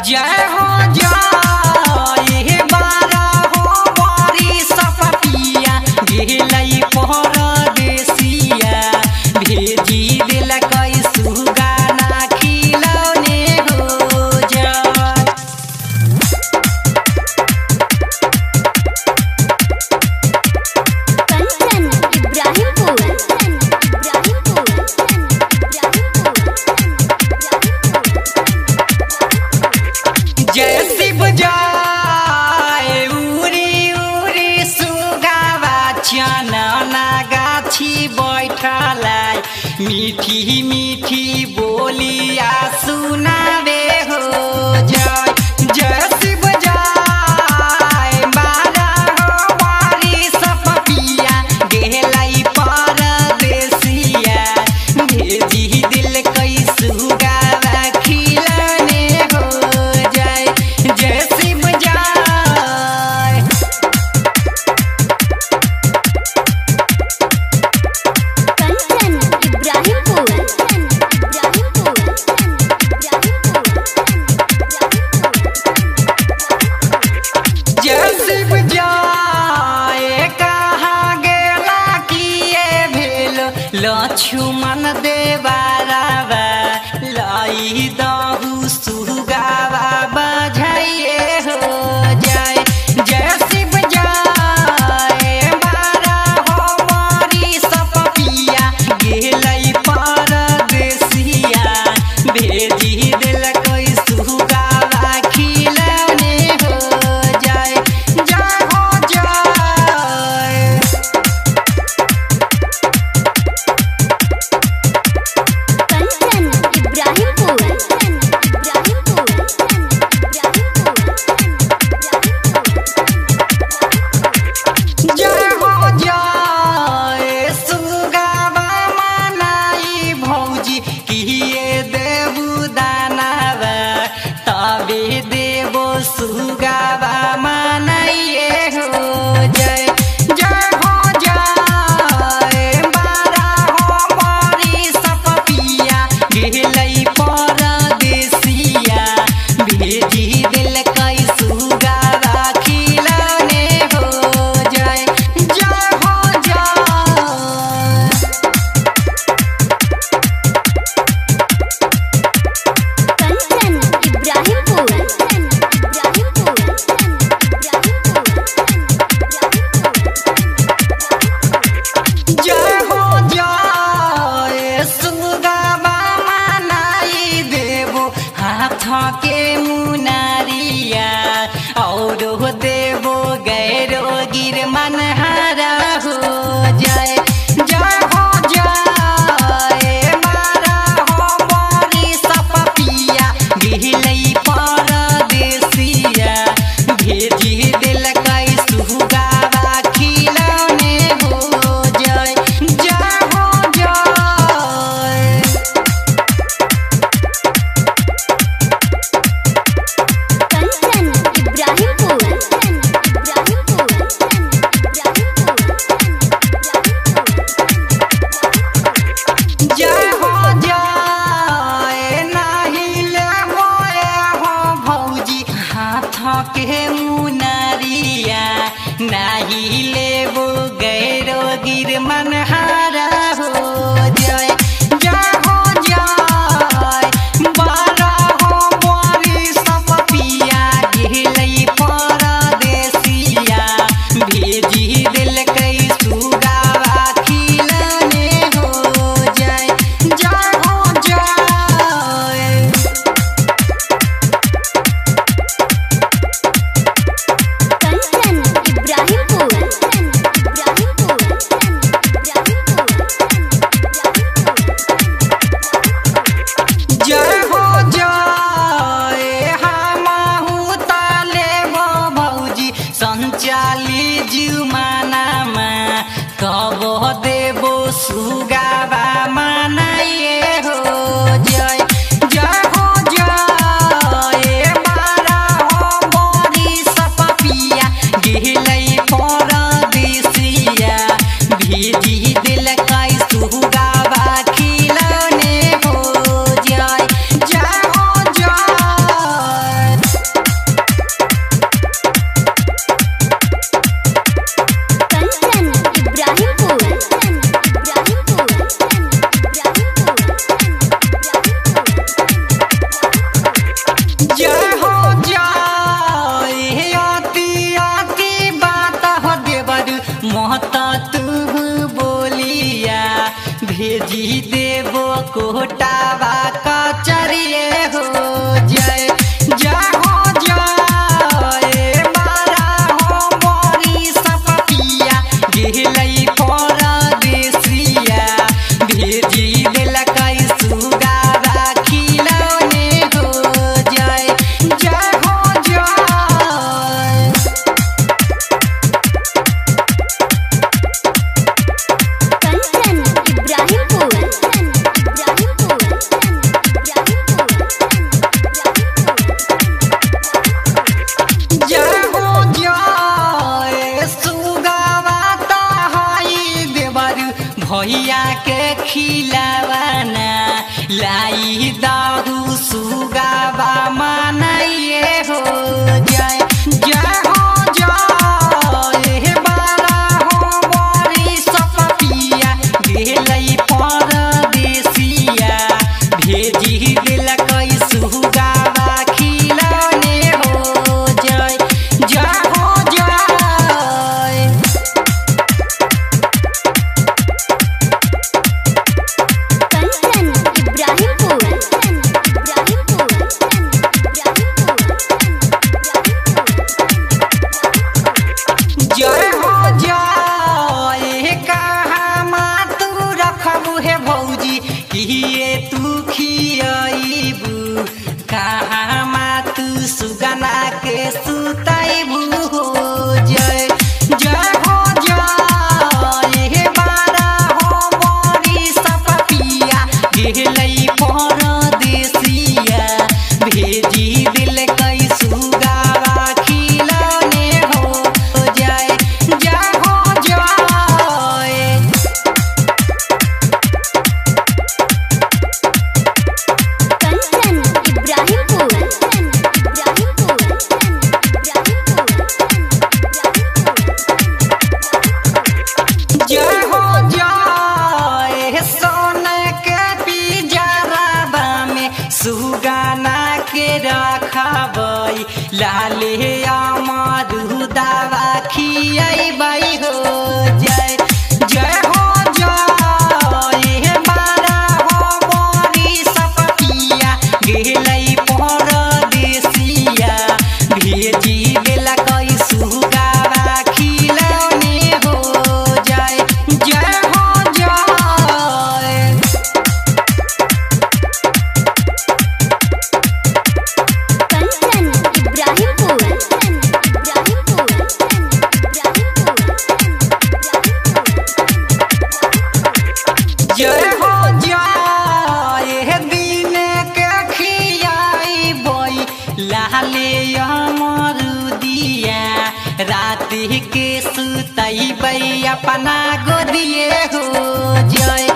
जय हो जय बारा हो बारी सपपिया गेलई परदेसिया भेजी दिल कई सुगाना खिलौने हो जा जय शिव जय उरी उरी सुगावा चनना गाछी बैठलाई मीठी मीठी बोलिया सुनावे हो जय जय शिव जय बारा हो बारी सपपिया गेलई परदेसिया भेजी दिल कई सुगावा खिलौने हो जय जय शिव जय जय शिव जय कहाँ गेला किए भेल लक्ष्मण देवारावा लाई दहु सुगावा बजाइए हो जय जय शिव जय बारा हो बारी सपपिया गेलई परदेसिया भेजी दिल कोई सुगावा खिलौने हो जय जय हो जय जय हो जय सुगावा मनाई भौजी किए देबू दानावा तबे देबो सुगावा मनाइए हो जय जय हो जय बारा हो बारी सपपिया गेलई परदेसिया भेजी दिल कई सुगावा खिलौने हो जय जय हो जय जय हो जय सुगावा मनाई देबो हाथ के मुनारिया और देबो गैरो गिर मनहारा हो जय जय हो जय बारा हो बारी सपपिया गेलई परदेसिया भेजी दिल कई सुगावा खिलौने हो जय जय हो जय जय हो जय नाही ले मोए हो भौजी हाथ के मुनारिया नाही लेबो गैरो गिर मनहारा हो जय जय हो जय बारा हो बारी सपपिया गेलई परदेसिया भेजी दिल कई सुगावा खिलौने हो जय जय हो जय Ibrahim सुगावा खिलौने हो जय जय हो जय। कंचन इब्राहिमपुर जय हो जय कहाँ मातू रखबू हे भौजी किए तू खियाइबू कहाँ मातू सुगना के सुताइबू हो जय जय हो जय बारा हो बड़ी सपपिया गेलई परदेसिया भेजी दिल कई सुगावा खिलौने हो जय जय हो जय। कंचन इब्राहिमपुर जय हो जय सोने के पिंजरावा में सुगाना के रखबै लाले अमरुदावा खियबै हो जय जय हो जय बारा हो बड़ी सपपिया गेलै परदेसिया भेजी देला कई सुगावा खिलौने हो जय जय हो जय। कंचन इब्राहिमपुर जय हो जय दिन के खियाइबै लाले अमरुदिया रात के सुतैबै अपना गोदिए हो जय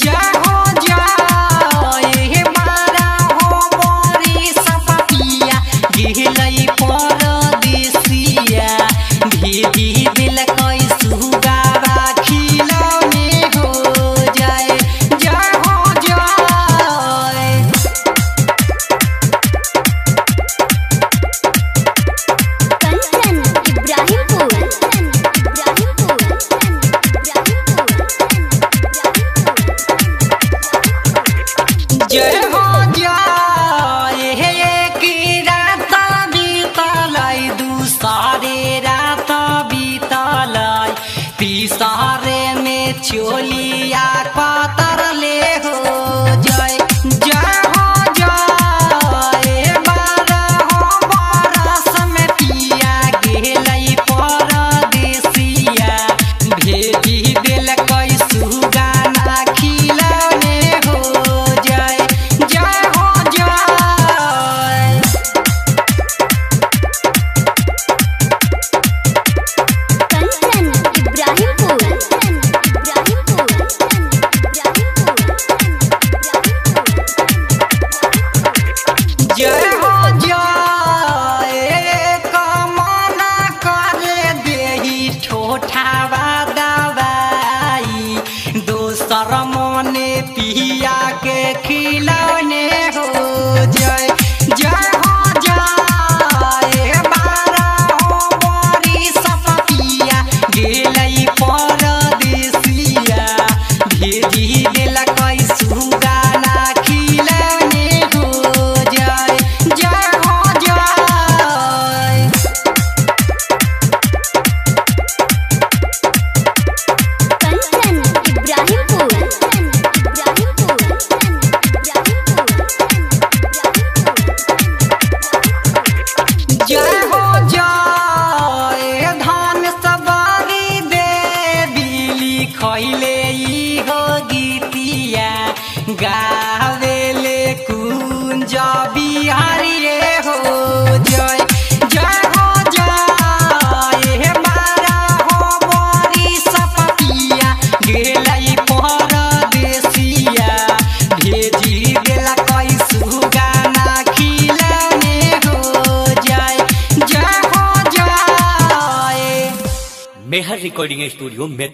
जय हो जय बारा हो बड़ी सपपिया गेलै परदेसिया भेजी दिल कई सुगावा खिलौने हो जय जय हो जय। कंचन इब्राहिमपुर जय हो जय एक रात बीतलै दूसरे रात बीतलै तीसरे में चोलिया कतरले हो जय जय हो जय बारा हो बरस में पिया गेलै परदेसिया भेजी देल कई सुगाना खिलौने हो जय जय हो जय। कंचन इब्राहिमपुर जय हो जय कमना करे देही ठोठावा दवाई दोसर मने पिया के खिलौने हो जय जय हो जय बारा हो बड़ी सपपिया गेलै परदेसिया भेजी देल कई सुगाना खिलौने हो जय जय हो जय। कंचन इब्राहिमपुर जय हो जय धान सवारी देवी लिखैले ई हो गीतिया गावेले कुंज बिहारी रे हो जय जय हो जय बारा हो बड़ी सपपिया गेलै परदेसिया भेजी देला कई सुगाना खिलौने हो जय जय हो जय। मेहर रिकॉर्डिंग स्टूडियो में